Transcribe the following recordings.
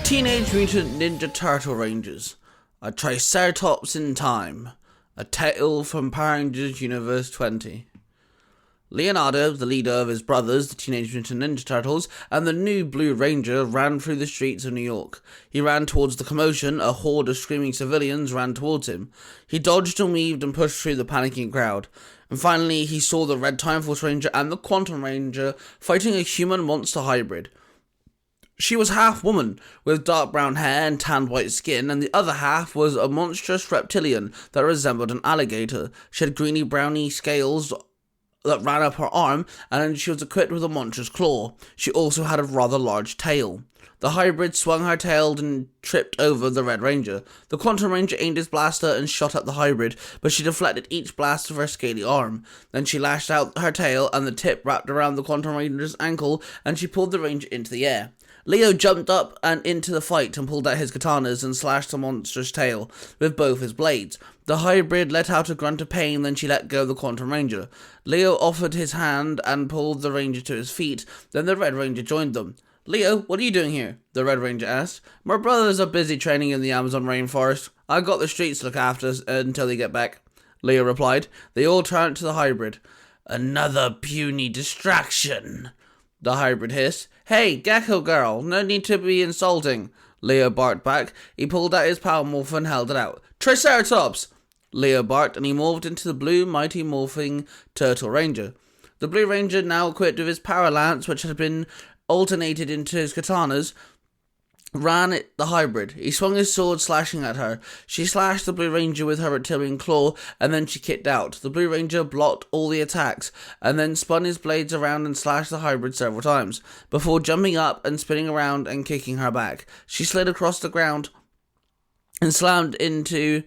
Teenage Mutant Ninja Turtle Rangers, a Triceratops in Time, a tale from Power Rangers Universe 20. Leonardo, the leader of his brothers, the Teenage Mutant Ninja Turtles, and the new Blue Ranger ran through the streets of New York. He ran towards the commotion. A horde of screaming civilians ran towards him. He dodged and weaved and pushed through the panicking crowd. And finally, he saw the Red Time Force Ranger and the Quantum Ranger fighting a human-monster hybrid. She was half woman, with dark brown hair and tanned white skin, and the other half was a monstrous reptilian that resembled an alligator. She had greeny-browny scales that ran up her arm, and she was equipped with a monstrous claw. She also had a rather large tail. The hybrid swung her tail and tripped over the Red Ranger. The Quantum Ranger aimed his blaster and shot at the hybrid, but she deflected each blast with her scaly arm. Then she lashed out her tail, and the tip wrapped around the Quantum Ranger's ankle, and she pulled the Ranger into the air. Leo jumped up and into the fight and pulled out his katanas and slashed the monster's tail with both his blades. The hybrid let out a grunt of pain, then she let go of the Quantum Ranger. Leo offered his hand and pulled the Ranger to his feet, then the Red Ranger joined them. "Leo, what are you doing here?" the Red Ranger asked. "My brothers are busy training in the Amazon rainforest. I got the streets to look after until they get back," Leo replied. They all turned to the hybrid. "Another puny distraction," the hybrid hissed. "Hey, Gecko Girl, no need to be insulting," Leo barked back. He pulled out his power morph and held it out. "Triceratops!" Leo barked, and he morphed into the blue, mighty morphing Turtle Ranger. The Blue Ranger, now equipped with his power lance, which had been alternated into his katanas, ran at the hybrid. He swung his sword, slashing at her. She slashed the Blue Ranger with her reptilian claw, and then she kicked out. The Blue Ranger blocked all the attacks, and then spun his blades around and slashed the hybrid several times, before jumping up and spinning around and kicking her back. She slid across the ground and slammed into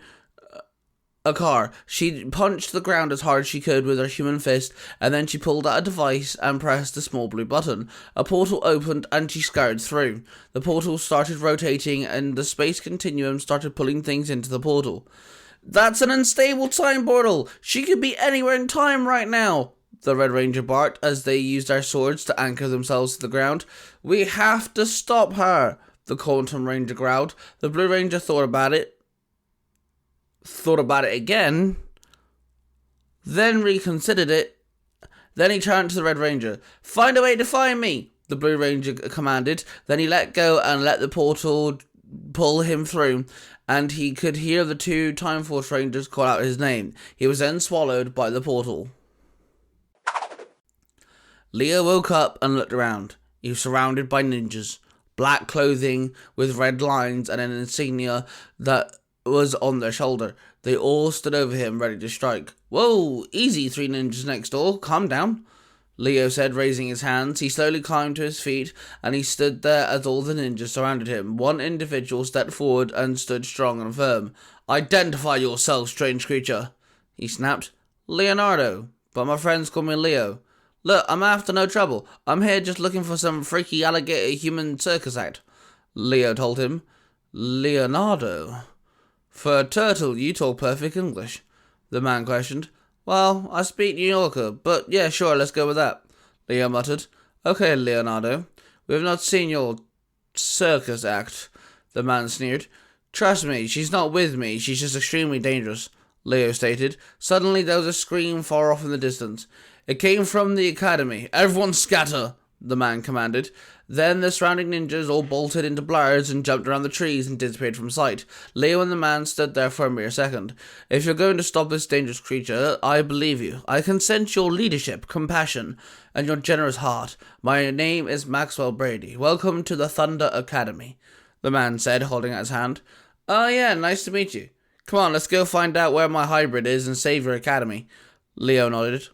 a car. She punched the ground as hard as she could with her human fist, and then she pulled out a device and pressed the small blue button. A portal opened and she scurried through. The portal started rotating and the space continuum started pulling things into the portal. "That's an unstable time portal! She could be anywhere in time right now!" the Red Ranger barked as they used their swords to anchor themselves to the ground. "We have to stop her!" the Quantum Ranger growled. The Blue Ranger thought about it again, then reconsidered it. Then he turned to the Red Ranger. "Find a way to find me," the Blue Ranger commanded. Then he let go and let the portal pull him through, and he could hear the two Time Force Rangers call out his name. He was then swallowed by the portal. Leo woke up and looked around. He was surrounded by ninjas. Black clothing with red lines and an insignia that was on their shoulder. They all stood over him, ready to strike. "Whoa, easy, three ninjas next door. Calm down," Leo said, raising his hands. He slowly climbed to his feet, and he stood there as all the ninjas surrounded him. One individual stepped forward and stood strong and firm. "Identify yourself, strange creature," he snapped. "Leonardo, but my friends call me Leo. Look, I'm after no trouble. I'm here just looking for some freaky alligator human circus act," Leo told him. "Leonardo? For a turtle, you talk perfect English," the man questioned. "Well, I speak New Yorker, but yeah, sure, let's go with that," Leo muttered. "Okay, Leonardo, we have not seen your circus act," the man sneered. "Trust me, she's not with me, she's just extremely dangerous," Leo stated. Suddenly there was a scream far off in the distance. It came from the academy. "Everyone scatter," the man commanded. Then the surrounding ninjas all bolted into blurs and jumped around the trees and disappeared from sight. Leo and the man stood there for a mere second. "If you're going to stop this dangerous creature, I believe you. I can sense your leadership, compassion, and your generous heart. My name is Maxwell Brady. Welcome to the Thunder Academy," the man said, holding out his hand. "Oh yeah, nice to meet you. Come on, let's go find out where my hybrid is and save your academy," Leo nodded.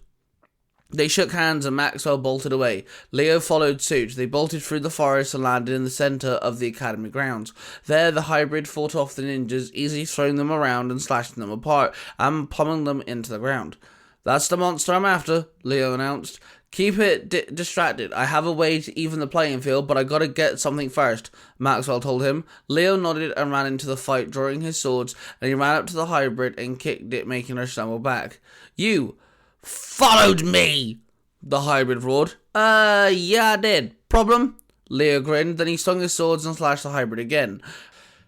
They shook hands and Maxwell bolted away. Leo followed suit. They bolted through the forest and landed in the center of the academy grounds. There, the hybrid fought off the ninjas, easily throwing them around and slashing them apart and pummeling them into the ground. "That's the monster I'm after," Leo announced. "Keep it distracted. I have a way to even the playing field, but I gotta get something first," Maxwell told him. Leo nodded and ran into the fight, drawing his swords, and he ran up to the hybrid and kicked it, making her stumble back. "You followed me!" the hybrid roared. Yeah, I did. Problem?" Leo grinned, then he swung his swords and slashed the hybrid again.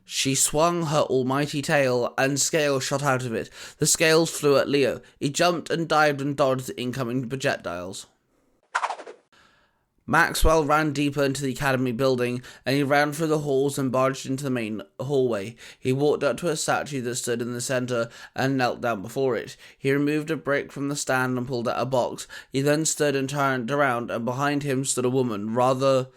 She swung her almighty tail, and scales shot out of it. The scales flew at Leo. He jumped and dived and dodged the incoming projectiles. Maxwell ran deeper into the academy building, and he ran through the halls and barged into the main hallway. He walked up to a statue that stood in the centre and knelt down before it. He removed a brick from the stand and pulled out a box. He then stood and turned around, and behind him stood a woman, rather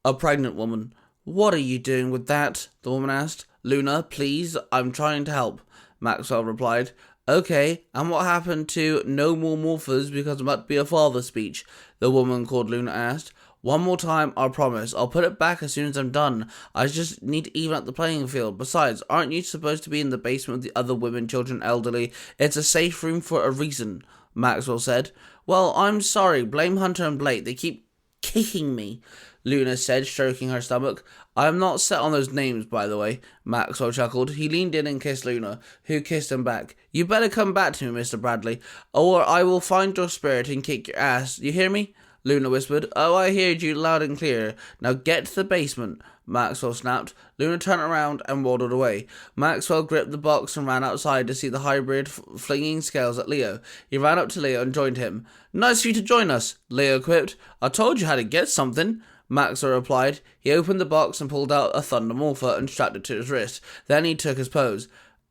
a pregnant woman. "What are you doing with that?" the woman asked. "Luna, please, I'm trying to help," Maxwell replied. "Okay, and what happened to no more morphers because it must be a father speech?" the woman called Luna asked. "One more time, I promise. I'll put it back as soon as I'm done. I just need to even up the playing field. Besides, aren't you supposed to be in the basement with the other women, children, elderly? It's a safe room for a reason," Maxwell said. "Well, I'm sorry. Blame Hunter and Blake. They keep kicking me," Luna said, stroking her stomach. "I'm not set on those names, by the way," Maxwell chuckled. He leaned in and kissed Luna, who kissed him back. "You better come back to me, Mr. Bradley, or I will find your spirit and kick your ass. You hear me?" Luna whispered. "Oh, I heard you loud and clear. Now get to the basement," Maxwell snapped. Luna turned around and waddled away. Maxwell gripped the box and ran outside to see the hybrid flinging scales at Leo. He ran up to Leo and joined him. "Nice of you to join us," Leo quipped. "I told you how to get something," Maxwell replied. He opened the box and pulled out a thunder morpher and strapped it to his wrist. Then he took his pose.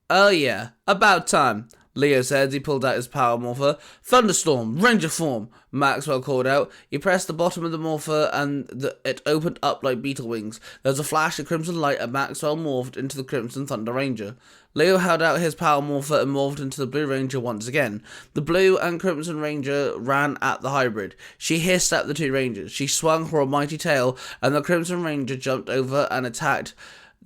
"Oh yeah, about time," Leo said as he pulled out his power morpher. "Thunderstorm, Ranger form," Maxwell called out. He pressed the bottom of the morpher and it opened up like beetle wings. There was a flash of crimson light and Maxwell morphed into the Crimson Thunder Ranger. Leo held out his power morpher and morphed into the Blue Ranger once again. The Blue and Crimson Ranger ran at the hybrid. She hissed at the two Rangers. She swung her almighty tail and the Crimson Ranger jumped over and attacked.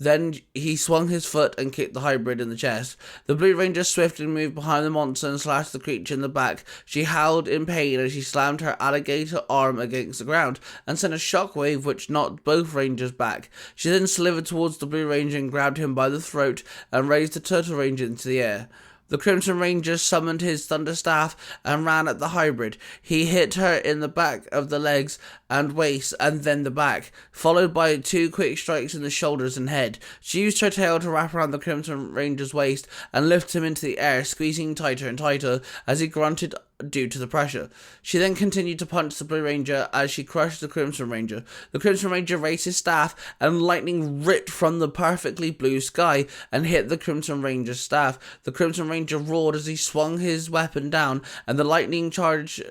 Then he swung his foot and kicked the hybrid in the chest. The Blue Ranger swiftly moved behind the monster and slashed the creature in the back. She howled in pain as she slammed her alligator arm against the ground and sent a shockwave which knocked both Rangers back. She then slithered towards the Blue Ranger and grabbed him by the throat and raised the Turtle Ranger into the air. The Crimson Ranger summoned his Thunder Staff and ran at the hybrid. He hit her in the back of the legs and waist and then the back, followed by two quick strikes in the shoulders and head. She used her tail to wrap around the Crimson Ranger's waist and lift him into the air, squeezing tighter and tighter as he grunted due to the pressure. She then continued to punch the Blue Ranger as she crushed the Crimson Ranger. The Crimson Ranger raised his staff and lightning ripped from the perfectly blue sky and hit the Crimson Ranger's staff. The Crimson Ranger roared as he swung his weapon down and the lightning charge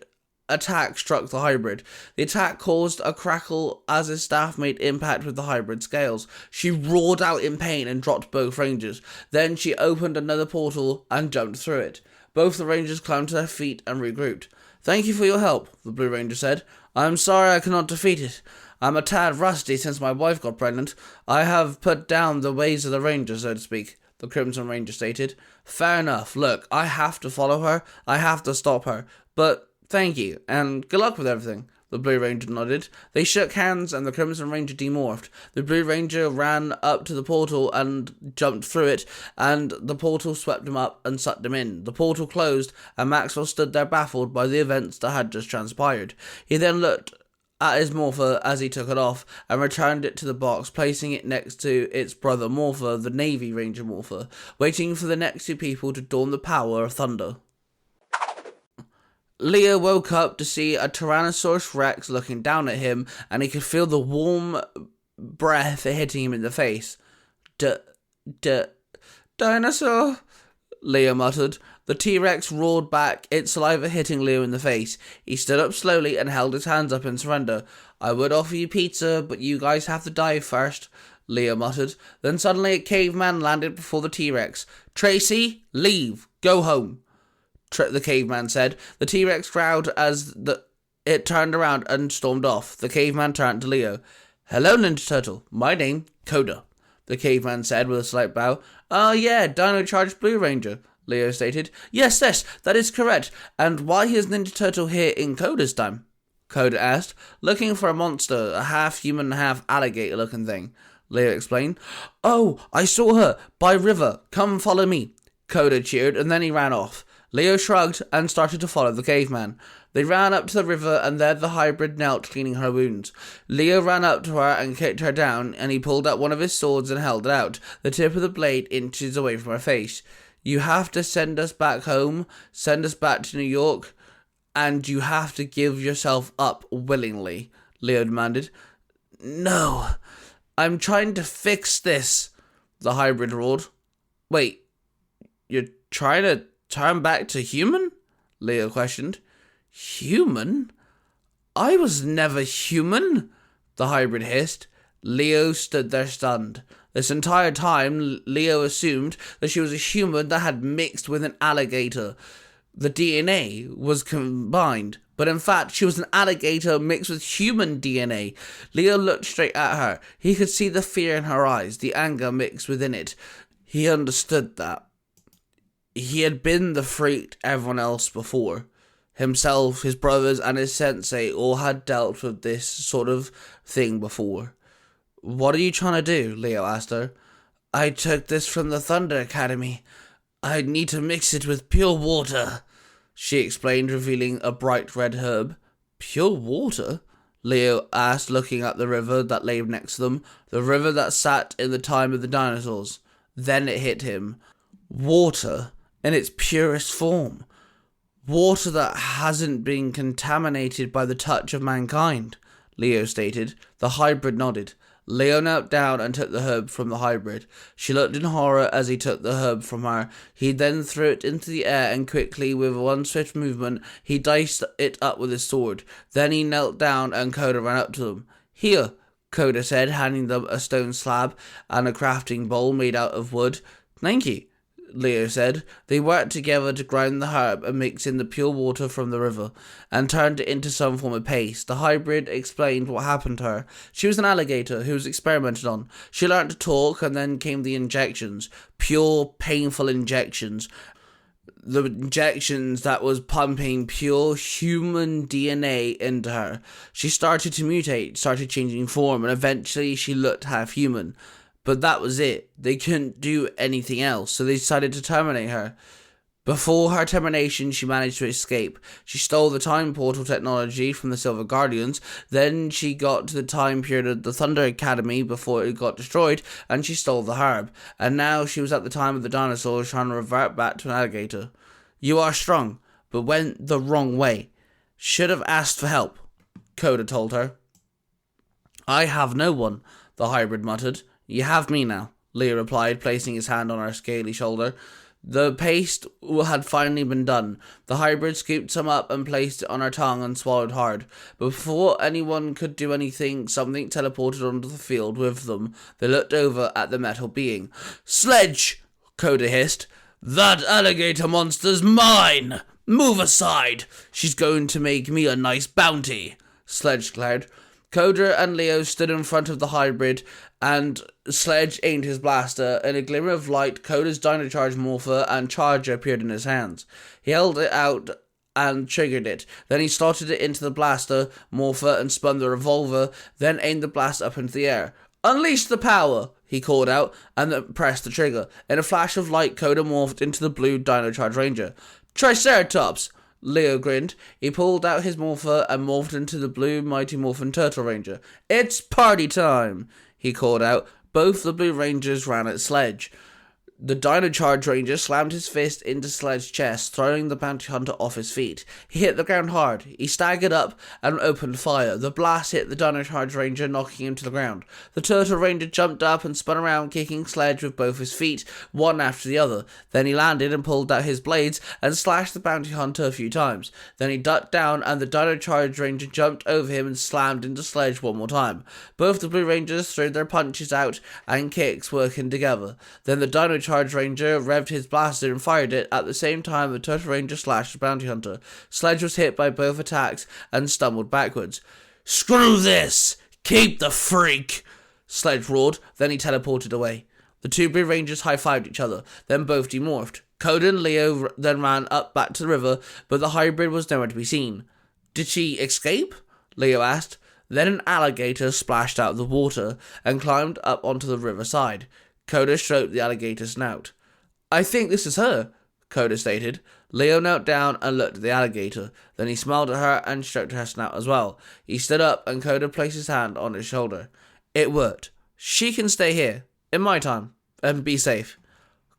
attack struck the hybrid. The attack caused a crackle as his staff made impact with the hybrid scales. She roared out in pain and dropped both Rangers. Then she opened another portal and jumped through it. Both the Rangers climbed to their feet and regrouped. "Thank you for your help," the Blue Ranger said. "I am sorry I cannot defeat it. I'm a tad rusty since my wife got pregnant. I have put down the ways of the Rangers, so to speak," the Crimson Ranger stated. "Fair enough. Look, I have to follow her. I have to stop her. But thank you, and good luck with everything." The Blue Ranger nodded. They shook hands and the Crimson Ranger demorphed. The Blue Ranger ran up to the portal and jumped through it, and the portal swept him up and sucked him in. The portal closed, and Maxwell stood there baffled by the events that had just transpired. He then looked at his morpher as he took it off and returned it to the box, placing it next to its brother morpher, the Navy Ranger morpher, waiting for the next two people to dawn the power of thunder. Leo woke up to see a Tyrannosaurus Rex looking down at him, and he could feel the warm breath hitting him in the face. Dinosaur, Leo muttered. The T-Rex roared back, its saliva hitting Leo in the face. He stood up slowly and held his hands up in surrender. "I would offer you pizza, but you guys have to die first," Leo muttered. Then suddenly a caveman landed before the T-Rex. "Tracy, leave. Go home," the caveman said. The T-Rex growled as it turned around and stormed off. The caveman turned to Leo. "Hello, Ninja Turtle. My name, Coda," the caveman said with a slight bow. "Oh yeah, Dino Charged Blue Ranger," Leo stated. Yes, that is correct. And why is Ninja Turtle here in Coda's time?" Coda asked. "Looking for a monster, a half-human, half-alligator-looking thing," Leo explained. "Oh, I saw her, by river. Come follow me," Coda cheered, and then he ran off. Leo shrugged and started to follow the caveman. They ran up to the river, and there the hybrid knelt, cleaning her wounds. Leo ran up to her and kicked her down, and he pulled out one of his swords and held it out, the tip of the blade inches away from her face. You have to send us back home, send us back to New York, and you have to give yourself up willingly, Leo demanded. No, I'm trying to fix this, the hybrid roared. Wait, you're trying to turn back to human? Leo questioned. Human? I was never human, the hybrid hissed. Leo stood there stunned. This entire time, Leo assumed that she was a human that had mixed with an alligator. The DNA was combined, but in fact, she was an alligator mixed with human DNA. Leo looked straight at her. He could see the fear in her eyes, the anger mixed within it. He understood that. He had been the freak everyone else before. Himself, his brothers, and his sensei all had dealt with this sort of thing before. What are you trying to do? Leo asked her. I took this from the Thunder Academy. I need to mix it with pure water, she explained, revealing a bright red herb. Pure water? Leo asked, looking at the river that lay next to them, the river that sat in the time of the dinosaurs. Then it hit him. Water in its purest form. Water that hasn't been contaminated by the touch of mankind, Leo stated. The hybrid nodded. Leo knelt down and took the herb from the hybrid. She looked in horror as he took the herb from her. He then threw it into the air and quickly, with one swift movement, he diced it up with his sword. Then he knelt down and Coda ran up to them. Here, Coda said, handing them a stone slab and a crafting bowl made out of wood. Thank you, Leo said. They worked together to grind the herb and mix in the pure water from the river, and turned it into some form of paste. The hybrid explained what happened to her. She was an alligator who was experimented on. She learned to talk, and then came the injections. Pure, painful injections. The injections that was pumping pure human DNA into her. She started to mutate, started changing form, and eventually she looked half human. But that was it. They couldn't do anything else, so they decided to terminate her. Before her termination, she managed to escape. She stole the time portal technology from the Silver Guardians. Then she got to the time period of the Thunder Academy before it got destroyed, and she stole the herb. And now she was at the time of the dinosaurs, trying to revert back to an alligator. You are strong, but went the wrong way. Should have asked for help, Coda told her. I have no one, the hybrid muttered. You have me now, Leo replied, placing his hand on her scaly shoulder. The paste had finally been done. The hybrid scooped some up and placed it on her tongue and swallowed hard. But before anyone could do anything, something teleported onto the field with them. They looked over at the metal being. Sledge! Coda hissed. That alligator monster's mine! Move aside! She's going to make me a nice bounty, Sledge declared. Coda and Leo stood in front of the hybrid, and Sledge aimed his blaster. In a glimmer of light, Coda's Dino Charge Morpher and Charger appeared in his hands. He held it out and triggered it. Then he slotted it into the blaster Morpher and spun the revolver, then aimed the blast up into the air. Unleash the power, he called out, and then pressed the trigger. In a flash of light, Coda morphed into the blue Dino Charge Ranger. Triceratops! Leo grinned. He pulled out his morpher and morphed into the blue Mighty Morphin Turtle Ranger. It's party time, he called out. Both the Blue Rangers ran at Sledge. The Dino Charge Ranger slammed his fist into Sledge's chest, throwing the bounty hunter off his feet. He hit the ground hard. He staggered up and opened fire. The blast hit the Dino Charge Ranger, knocking him to the ground. The Turtle Ranger jumped up and spun around, kicking Sledge with both his feet, one after the other. Then he landed and pulled out his blades and slashed the bounty hunter a few times. Then he ducked down, and the Dino Charge Ranger jumped over him and slammed into Sledge one more time. Both the Blue Rangers threw their punches out and kicks, working together. Then the Dino Charge Ranger revved his blaster and fired it. At the same time, the Turtle Ranger slashed the bounty hunter. Sledge was hit by both attacks and stumbled backwards. Screw this! Keep the freak! Sledge roared. Then he teleported away. The two Blue Rangers high-fived each other, then both demorphed. Coda and Leo then ran up back to the river, but the hybrid was nowhere to be seen. Did she escape? Leo asked. Then an alligator splashed out of the water and climbed up onto the riverside. Coda stroked the alligator's snout. I think this is her, Coda stated. Leo knelt down and looked at the alligator. Then he smiled at her and stroked her snout as well. He stood up and Coda placed his hand on his shoulder. It worked. She can stay here, in my time, and be safe,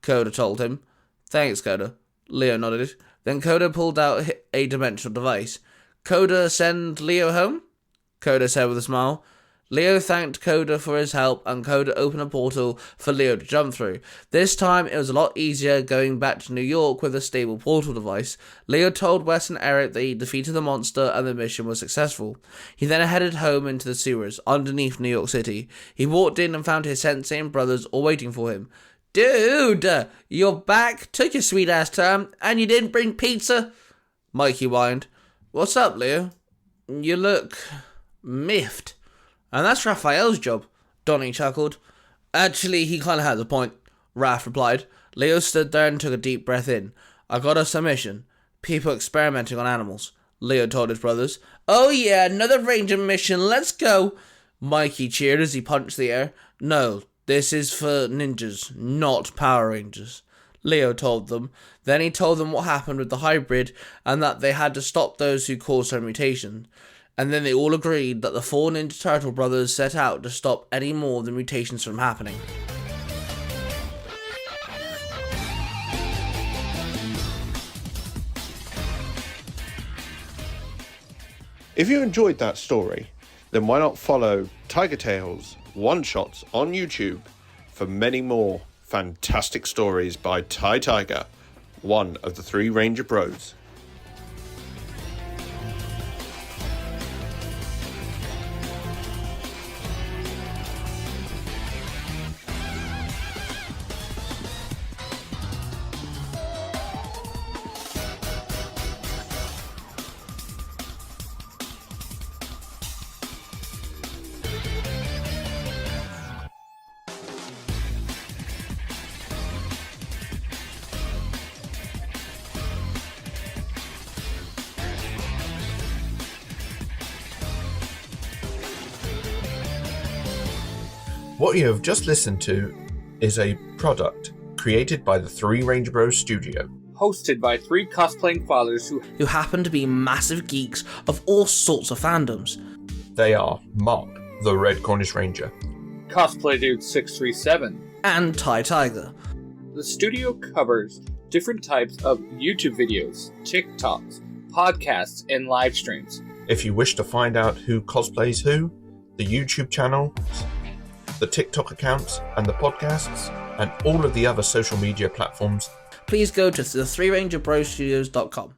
Coda told him. Thanks, Coda. Leo nodded. Then Coda pulled out a dimensional device. Coda send Leo home? Coda said with a smile. Leo thanked Coda for his help and Coda opened a portal for Leo to jump through. This time it was a lot easier going back to New York with a stable portal device. Leo told Wes and Eric that he defeated the monster and the mission was successful. He then headed home into the sewers underneath New York City. He walked in and found his sensei and brothers all waiting for him. Dude, you're back? Took your sweet ass time and you didn't bring pizza? Mikey whined. What's up, Leo? You look miffed. And that's Raphael's job, Donnie chuckled. Actually, he kind of has a point, Raph replied. Leo stood there and took a deep breath in. I got us a mission. People experimenting on animals, Leo told his brothers. Oh yeah, another ranger mission, let's go. Mikey cheered as he punched the air. No, this is for ninjas, not Power Rangers, Leo told them. Then he told them what happened with the hybrid and that they had to stop those who caused her mutation. And then they all agreed that the 4 Ninja Turtle brothers set out to stop any more of the mutations from happening. If you enjoyed that story, then why not follow Tiger Tales one-shots on YouTube for many more fantastic stories by Ty Tiger, one of the 3 Ranger Bros. What you have just listened to is a product created by the 3 Ranger Bros Studio. Hosted by 3 cosplaying fathers who happen to be massive geeks of all sorts of fandoms. They are Mark, the Red Cornish Ranger, Cosplay Dude 637, and Ty Tiger. The studio covers different types of YouTube videos, TikToks, podcasts, and live streams. If you wish to find out who cosplays who, the YouTube channel, the TikTok accounts, and the podcasts, and all of the other social media platforms, please go to the 3rangerbrostudios.com.